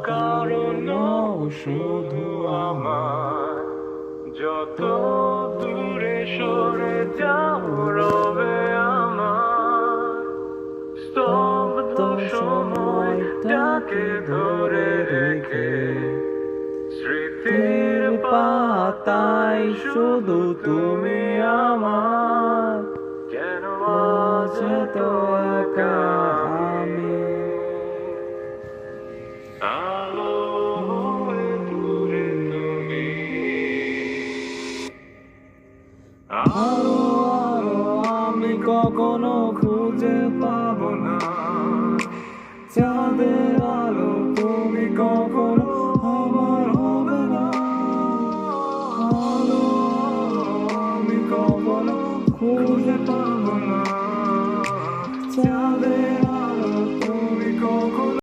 কারণ শুধু আমার, যত দূরে সরে যাও রবে আমার স্তব্ধ সময়টাকে ধরে রেখে। স্মৃতির পাতায় শুধু তুমি আমার, কেন আজ এত একা আমি। আলো হয়ে দূরে তুমি, আলো আলো আমি কখনো খুঁজে পাবো না। চাঁদের আলো তুমি কখনো